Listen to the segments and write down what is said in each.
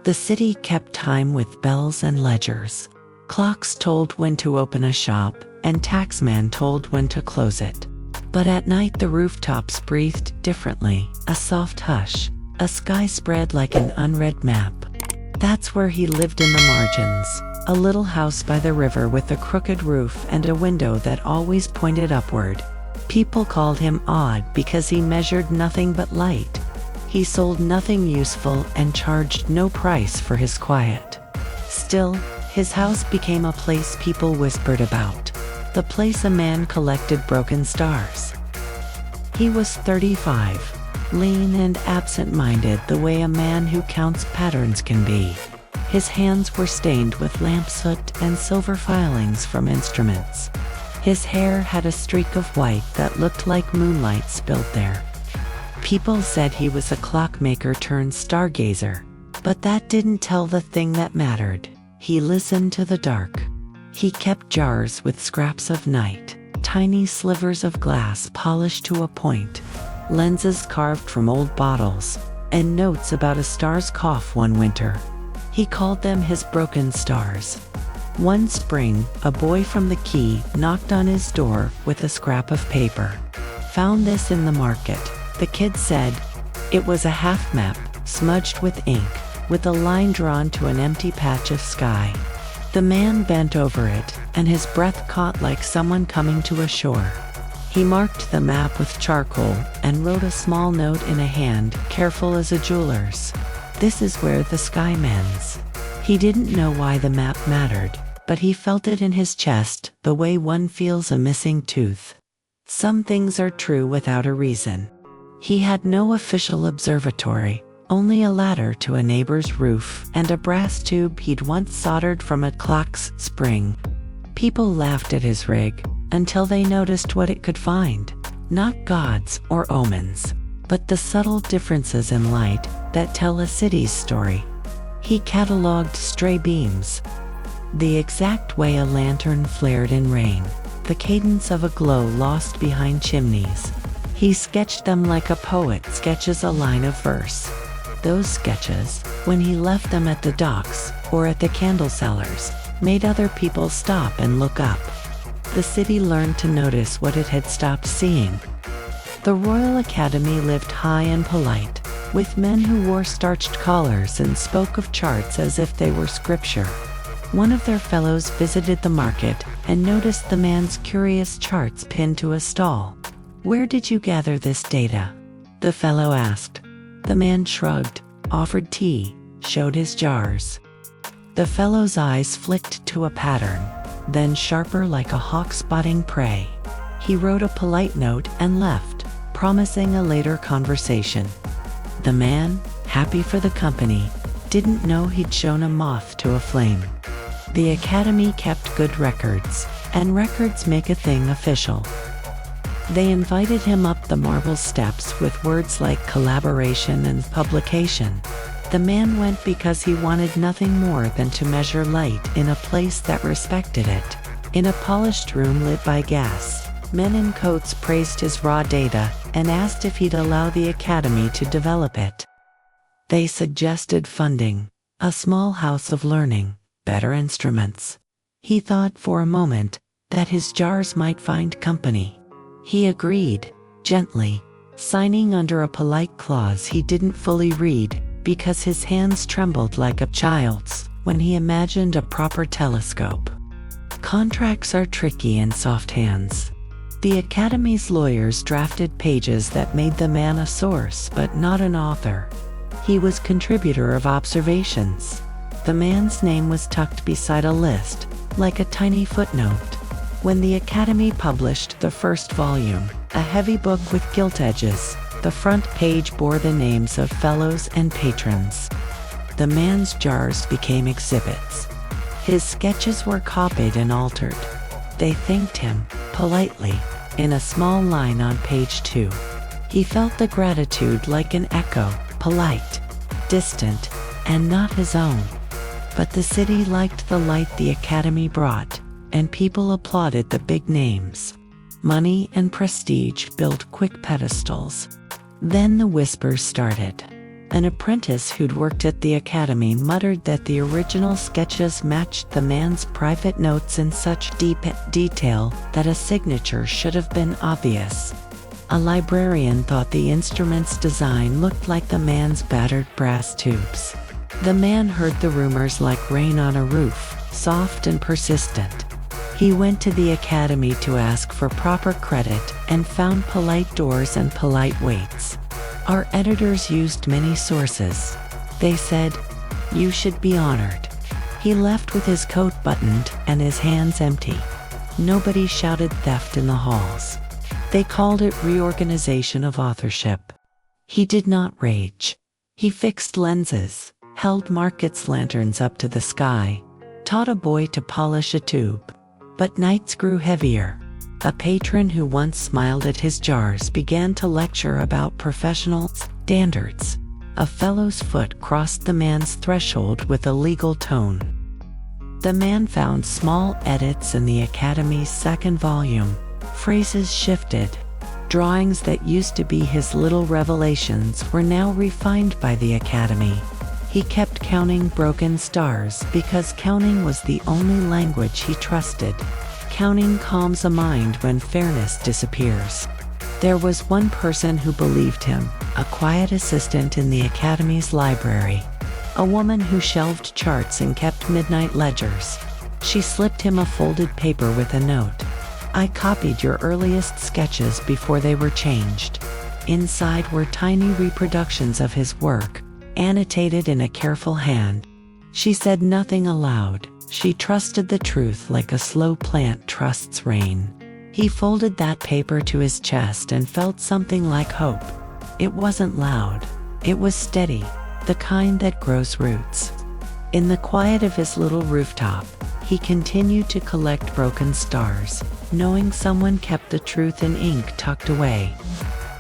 The city kept time with bells and ledgers. Clocks told when to open a shop, and taxman told when to close it. But at night the rooftops breathed differently, a soft hush, a sky spread like an unread map. That's where he lived, in the margins, a little house by the river with a crooked roof and a window that always pointed upward. People called him odd because he measured nothing but light. He sold nothing useful and charged no price for his quiet. Still, his house became a place people whispered about, the place a man collected broken stars. He was 35, lean and absent-minded the way a man who counts patterns can be. His hands were stained with lamp soot and silver filings from instruments. His hair had a streak of white that looked like moonlight spilled there. People said he was a clockmaker turned stargazer, but that didn't tell the thing that mattered. He listened to the dark. He kept jars with scraps of night, tiny slivers of glass polished to a point, lenses carved from old bottles, and notes about a star's cough one winter. He called them his broken stars. One spring, a boy from the quay knocked on his door with a scrap of paper. "Found this in the market," the kid said. It was a half map, smudged with ink, with a line drawn to an empty patch of sky. The man bent over it, and his breath caught like someone coming to a shore. He marked the map with charcoal and wrote a small note in a hand, careful as a jeweler's. "This is where the sky mends." He didn't know why the map mattered, but he felt it in his chest, the way one feels a missing tooth. Some things are true without a reason. He had no official observatory, only a ladder to a neighbor's roof and a brass tube he'd once soldered from a clock's spring. People laughed at his rig, until they noticed what it could find. Not gods or omens, but the subtle differences in light that tell a city's story. He catalogued stray beams, the exact way a lantern flared in rain, the cadence of a glow lost behind chimneys. He sketched them like a poet sketches a line of verse. Those sketches, when he left them at the docks or at the candle sellers, made other people stop and look up. The city learned to notice what it had stopped seeing. The Royal Academy lived high and polite, with men who wore starched collars and spoke of charts as if they were scripture. One of their fellows visited the market and noticed the man's curious charts pinned to a stall. "Where did you gather this data?" the fellow asked. The man shrugged, offered tea, showed his jars. The fellow's eyes flicked to a pattern, then sharper like a hawk spotting prey. He wrote a polite note and left, promising a later conversation. The man, happy for the company, didn't know he'd shown a moth to a flame. The Academy kept good records, and records make a thing official. They invited him up the marble steps with words like collaboration and publication. The man went because he wanted nothing more than to measure light in a place that respected it. In a polished room lit by gas, men in coats praised his raw data and asked if he'd allow the Academy to develop it. They suggested funding, a small house of learning, better instruments. He thought for a moment that his jars might find company. He agreed, gently, signing under a polite clause he didn't fully read because his hands trembled like a child's when he imagined a proper telescope. Contracts are tricky in soft hands. The Academy's lawyers drafted pages that made the man a source but not an author. He was contributor of observations. The man's name was tucked beside a list, like a tiny footnote. When the Academy published the first volume, a heavy book with gilt edges, the front page bore the names of fellows and patrons. The man's jars became exhibits. His sketches were copied and altered. They thanked him, politely, in a small line on page 2. He felt the gratitude like an echo, polite, distant, and not his own. But the city liked the light the Academy brought, and people applauded the big names. Money and prestige built quick pedestals. Then the whispers started. An apprentice who'd worked at the academy muttered that the original sketches matched the man's private notes in such deep detail that a signature should have been obvious. A librarian thought the instrument's design looked like the man's battered brass tubes. The man heard the rumors like rain on a roof, soft and persistent. He went to the academy to ask for proper credit and found polite doors and polite waits. Our editors used many sources. They said, "You should be honored." He left with his coat buttoned and his hands empty. Nobody shouted theft in the halls. They called it reorganization of authorship. He did not rage. He fixed lenses, held Market's lanterns up to the sky, taught a boy to polish a tube. But nights grew heavier. A patron who once smiled at his jars began to lecture about professional standards. A fellow's foot crossed the man's threshold with a legal tone. The man found small edits in the Academy's second volume. Phrases shifted. Drawings that used to be his little revelations were now refined by the Academy. He kept counting broken stars because counting was the only language he trusted. Counting calms a mind when fairness disappears. There was one person who believed him, a quiet assistant in the Academy's library. A woman who shelved charts and kept midnight ledgers. She slipped him a folded paper with a note. "I copied your earliest sketches before they were changed." Inside were tiny reproductions of his work, annotated in a careful hand. She said nothing aloud. She trusted the truth like a slow plant trusts rain. He folded that paper to his chest and felt something like hope. It wasn't loud. It was steady, the kind that grows roots. In the quiet of his little rooftop, he continued to collect broken stars, knowing someone kept the truth in ink tucked away.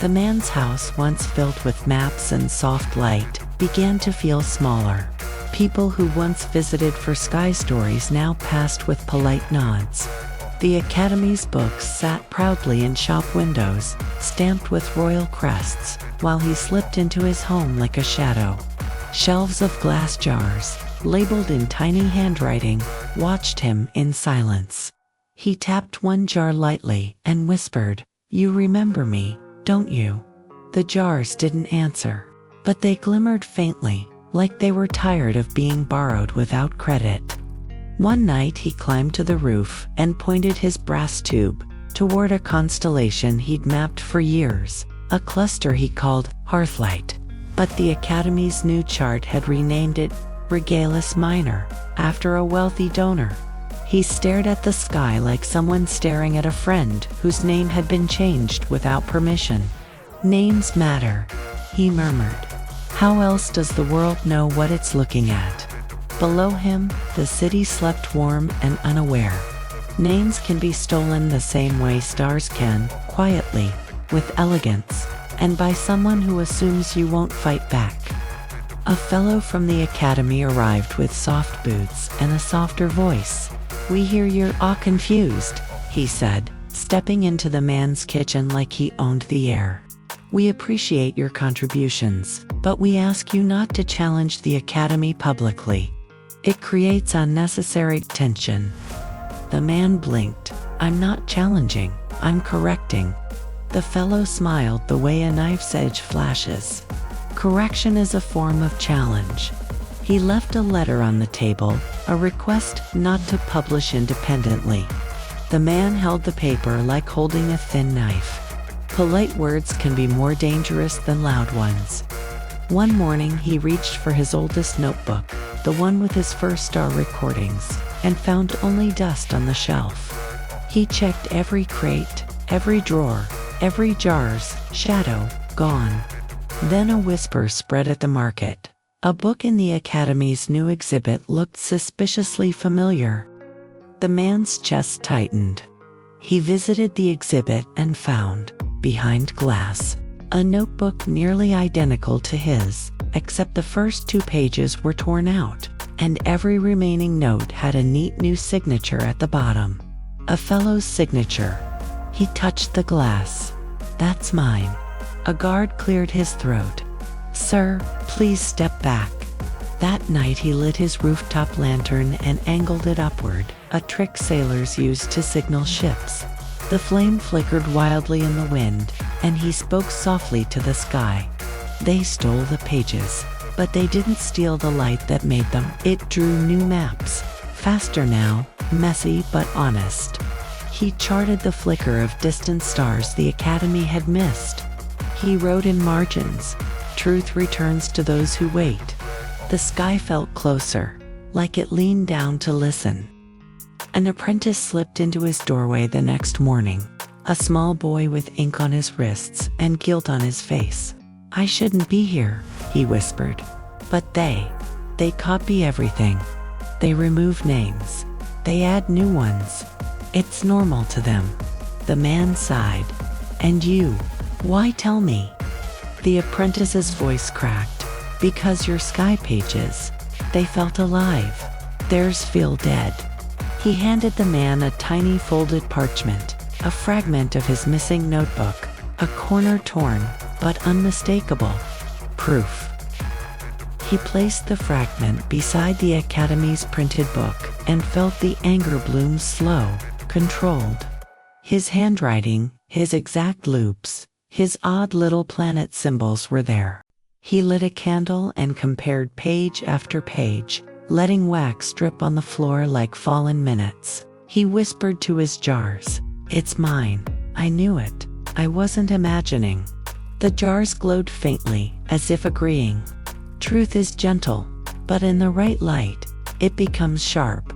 The man's house, once filled with maps and soft light, began to feel smaller. People who once visited for sky stories now passed with polite nods. The Academy's books sat proudly in shop windows, stamped with royal crests, while he slipped into his home like a shadow. Shelves of glass jars, labeled in tiny handwriting, watched him in silence. He tapped one jar lightly and whispered, "You remember me, don't you?" The jars didn't answer, but they glimmered faintly, like they were tired of being borrowed without credit. One night he climbed to the roof and pointed his brass tube toward a constellation he'd mapped for years, a cluster he called Hearthlight. But the Academy's new chart had renamed it Regalis Minor, after a wealthy donor. He stared at the sky like someone staring at a friend whose name had been changed without permission. "Names matter," he murmured. "How else does the world know what it's looking at?" Below him, the city slept warm and unaware. Names can be stolen the same way stars can, quietly, with elegance, and by someone who assumes you won't fight back. A fellow from the Academy arrived with soft boots and a softer voice. "We hear you're all confused," he said, stepping into the man's kitchen like he owned the air. "We appreciate your contributions, but we ask you not to challenge the Academy publicly. It creates unnecessary tension." The man blinked. "I'm not challenging, I'm correcting." The fellow smiled the way a knife's edge flashes. "Correction is a form of challenge." He left a letter on the table, a request not to publish independently. The man held the paper like holding a thin knife. Polite words can be more dangerous than loud ones. One morning he reached for his oldest notebook, the one with his first star recordings, and found only dust on the shelf. He checked every crate, every drawer, every jar's shadow gone. Then a whisper spread at the market. A book in the Academy's new exhibit looked suspiciously familiar. The man's chest tightened. He visited the exhibit and found, behind glass, a notebook nearly identical to his, except the first 2 pages were torn out, and every remaining note had a neat new signature at the bottom. A fellow's signature. He touched the glass. "That's mine." A guard cleared his throat. "Sir, please step back." That night he lit his rooftop lantern and angled it upward, a trick sailors use to signal ships. The flame flickered wildly in the wind, and he spoke softly to the sky. "They stole the pages, but they didn't steal the light that made them. It drew new maps. Faster now, messy but honest." He charted the flicker of distant stars the Academy had missed. He wrote in margins, "Truth returns to those who wait." The sky felt closer, like it leaned down to listen. An apprentice slipped into his doorway the next morning, a small boy with ink on his wrists and guilt on his face. "I shouldn't be here," he whispered. "But they copy everything. They remove names. They add new ones. It's normal to them." The man sighed. "And you? Why tell me?" The apprentice's voice cracked. "Because your sky pages, they felt alive. Theirs feel dead." He handed the man a tiny folded parchment, a fragment of his missing notebook, a corner torn, but unmistakable. Proof. He placed the fragment beside the Academy's printed book and felt the anger bloom slow, controlled. His handwriting, his exact loops, his odd little planet symbols were there. He lit a candle and compared page after page, letting wax drip on the floor like fallen minutes. He whispered to his jars, "It's mine. I knew it. I wasn't imagining." The jars glowed faintly, as if agreeing. Truth is gentle, but in the right light, it becomes sharp.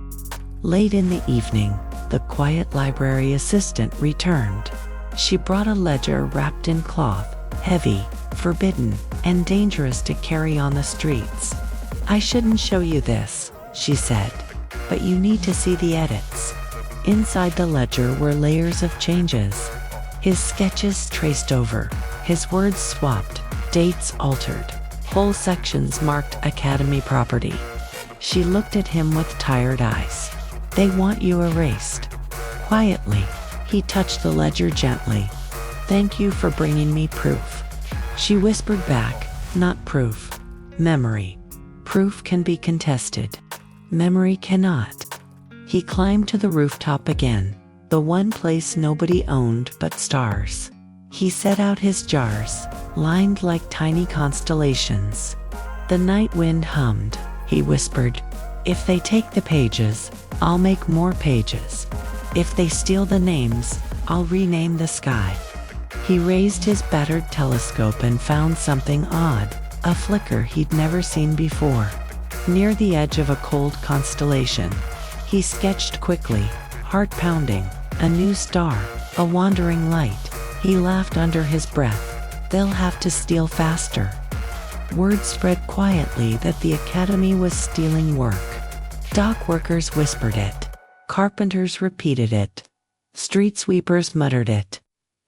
Late in the evening, the quiet library assistant returned. She brought a ledger wrapped in cloth, heavy, forbidden, and dangerous to carry on the streets. "I shouldn't show you this," she said, "but you need to see the edits." Inside the ledger were layers of changes. His sketches traced over, his words swapped, dates altered, whole sections marked Academy property. She looked at him with tired eyes. "They want you erased." Quietly, he touched the ledger gently. "Thank you for bringing me proof." She whispered back, "Not proof. Memory. Proof can be contested. Memory cannot." He climbed to the rooftop again, the one place nobody owned but stars. He set out his jars, lined like tiny constellations. The night wind hummed. He whispered, "If they take the pages, I'll make more pages. If they steal the names, I'll rename the sky." He raised his battered telescope and found something odd, a flicker he'd never seen before. Near the edge of a cold constellation, he sketched quickly, heart pounding, a new star, a wandering light. He laughed under his breath. "They'll have to steal faster." Word spread quietly that the Academy was stealing work. Dock workers whispered it. Carpenters repeated it. Street sweepers muttered it.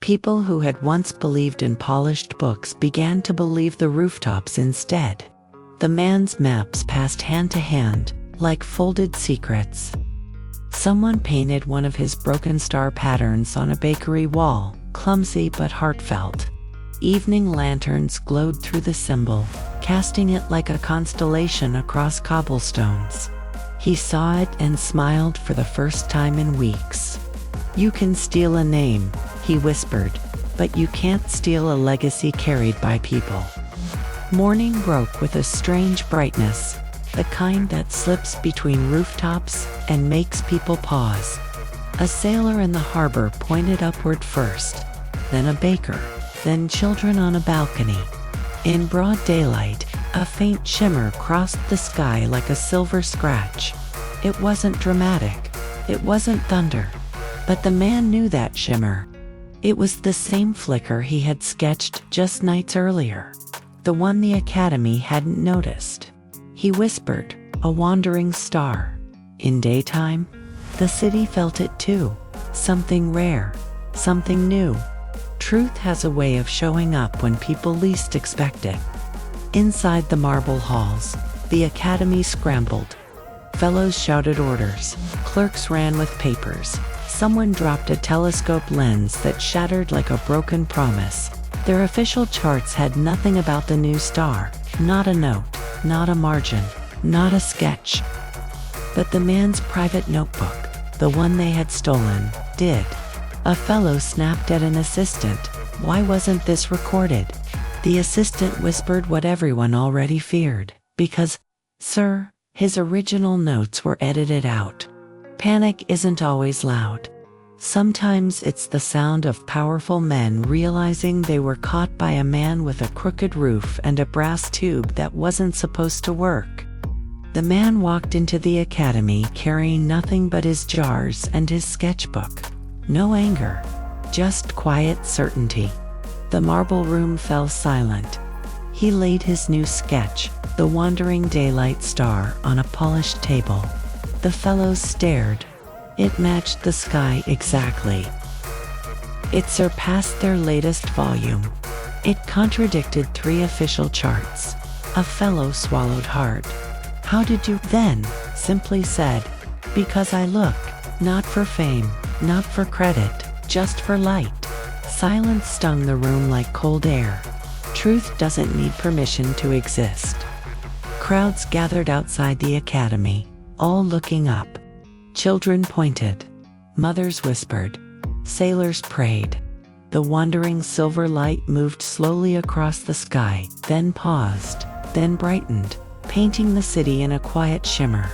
People who had once believed in polished books began to believe the rooftops instead. The man's maps passed hand to hand, like folded secrets. Someone painted one of his broken star patterns on a bakery wall, clumsy but heartfelt. Evening lanterns glowed through the symbol, casting it like a constellation across cobblestones. He saw it and smiled for the first time in weeks. "You can steal a name," he whispered, "but you can't steal a legacy carried by people." Morning broke with a strange brightness, the kind that slips between rooftops and makes people pause. A sailor in the harbor pointed upward first, then a baker, then children on a balcony. In broad daylight, a faint shimmer crossed the sky like a silver scratch. It wasn't dramatic, it wasn't thunder, but the man knew that shimmer. It was the same flicker he had sketched just nights earlier, the one the Academy hadn't noticed. He whispered, "A wandering star." In daytime, the city felt it too, something rare, something new. Truth has a way of showing up when people least expect it. Inside the marble halls, the Academy scrambled. Fellows shouted orders, clerks ran with papers, someone dropped a telescope lens that shattered like a broken promise. Their official charts had nothing about the new star, not a note, not a margin, not a sketch. But the man's private notebook, the one they had stolen, did. A fellow snapped at an assistant, "Why wasn't this recorded?" The assistant whispered what everyone already feared, "Because, sir, his original notes were edited out." Panic isn't always loud. Sometimes it's the sound of powerful men realizing they were caught by a man with a crooked roof and a brass tube that wasn't supposed to work. The man walked into the academy carrying nothing but his jars and his sketchbook. No anger, just quiet certainty. The marble room fell silent. He laid his new sketch, the wandering daylight star, on a polished table. The fellows stared. It matched the sky exactly. It surpassed their latest volume. It contradicted 3 official charts. A fellow swallowed hard. "How did you?" Then simply said, "Because I look, not for fame, not for credit, just for light." Silence stung the room like cold air. Truth doesn't need permission to exist. Crowds gathered outside the academy, all looking up. Children pointed. Mothers whispered. Sailors prayed. The wandering silver light moved slowly across the sky, then paused, then brightened, painting the city in a quiet shimmer.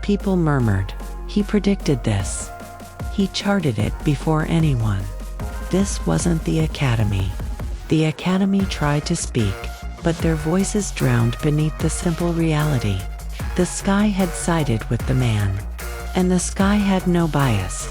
People murmured, "He predicted this. He charted it before anyone." This wasn't the academy. The academy tried to speak, but their voices drowned beneath the simple reality. The sky had sided with the man. And the sky had no bias.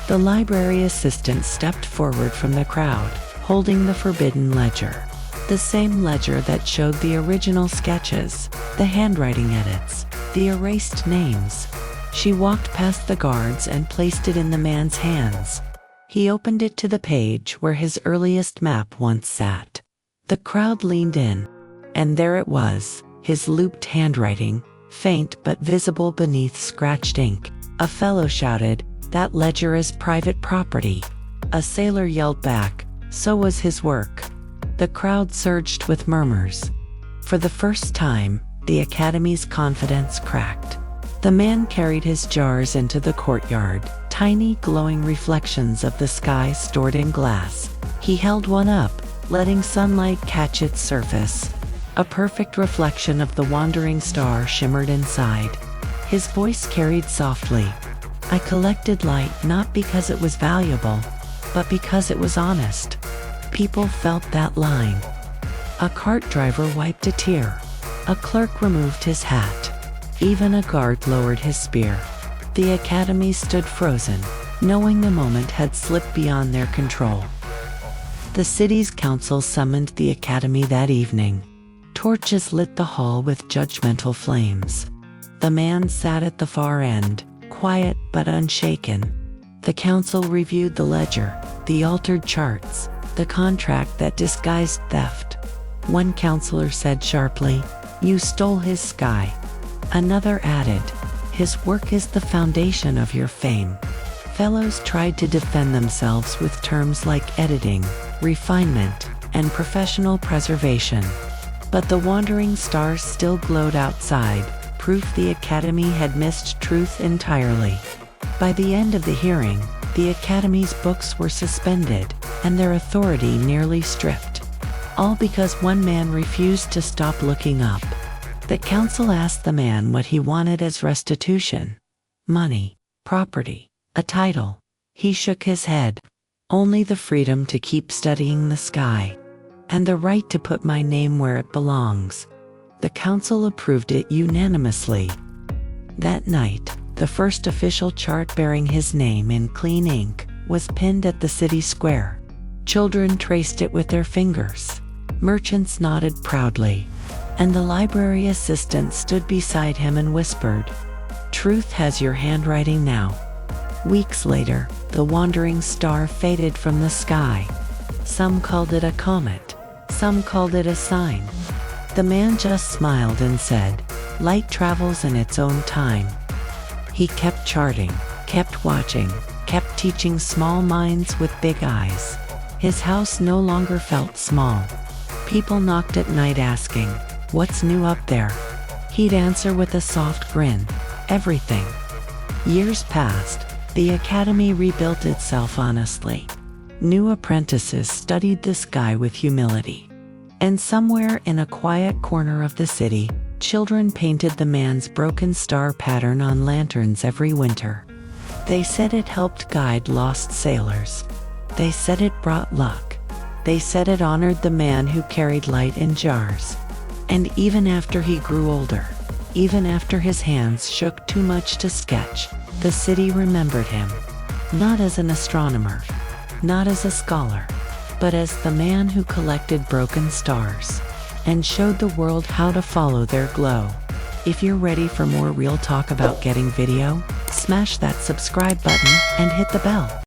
The library assistant stepped forward from the crowd, holding the forbidden ledger. The same ledger that showed the original sketches, the handwriting edits, the erased names. She walked past the guards and placed it in the man's hands. He opened it to the page where his earliest map once sat. The crowd leaned in, and there it was, his looped handwriting, faint but visible beneath scratched ink. A fellow shouted, "That ledger is private property." A sailor yelled back, "So was his work." The crowd surged with murmurs. For the first time, the academy's confidence cracked. The man carried his jars into the courtyard, tiny glowing reflections of the sky stored in glass. He held one up, letting sunlight catch its surface. A perfect reflection of the wandering star shimmered inside. His voice carried softly. "I collected light not because it was valuable, but because it was honest." People felt that line. A cart driver wiped a tear. A clerk removed his hat. Even a guard lowered his spear. The academy stood frozen, knowing the moment had slipped beyond their control. The city's council summoned the academy that evening. Torches lit the hall with judgmental flames. The man sat at the far end, quiet but unshaken. The council reviewed the ledger, the altered charts, the contract that disguised theft. One counselor said sharply, "You stole his sky." Another added, "His work is the foundation of your fame." Fellows tried to defend themselves with terms like editing, refinement, and professional preservation. But the wandering stars still glowed outside, proof the academy had missed truth entirely. By the end of the hearing, the academy's books were suspended, and their authority nearly stripped. All because one man refused to stop looking up. The council asked the man what he wanted as restitution. Money, property, a title. He shook his head. "Only the freedom to keep studying the sky. And the right to put my name where it belongs." The council approved it unanimously. That night, the first official chart bearing his name in clean ink was pinned at the city square. Children traced it with their fingers. Merchants nodded proudly. And the library assistant stood beside him and whispered, "Truth has your handwriting now." Weeks later, the wandering star faded from the sky. Some called it a comet. Some called it a sign. The man just smiled and said, "Light travels in its own time." He kept charting, kept watching, kept teaching small minds with big eyes. His house no longer felt small. People knocked at night asking, "What's new up there?" He'd answer with a soft grin, "Everything." Years passed. The academy rebuilt itself honestly. New apprentices studied the sky with humility. And somewhere in a quiet corner of the city, children painted the man's broken star pattern on lanterns every winter. They said it helped guide lost sailors. They said it brought luck. They said it honored the man who carried light in jars. And even after he grew older, even after his hands shook too much to sketch, the city remembered him. Not as an astronomer, not as a scholar, but as the man who collected broken stars and showed the world how to follow their glow. If you're ready for more real talk about getting video, smash that subscribe button and hit the bell.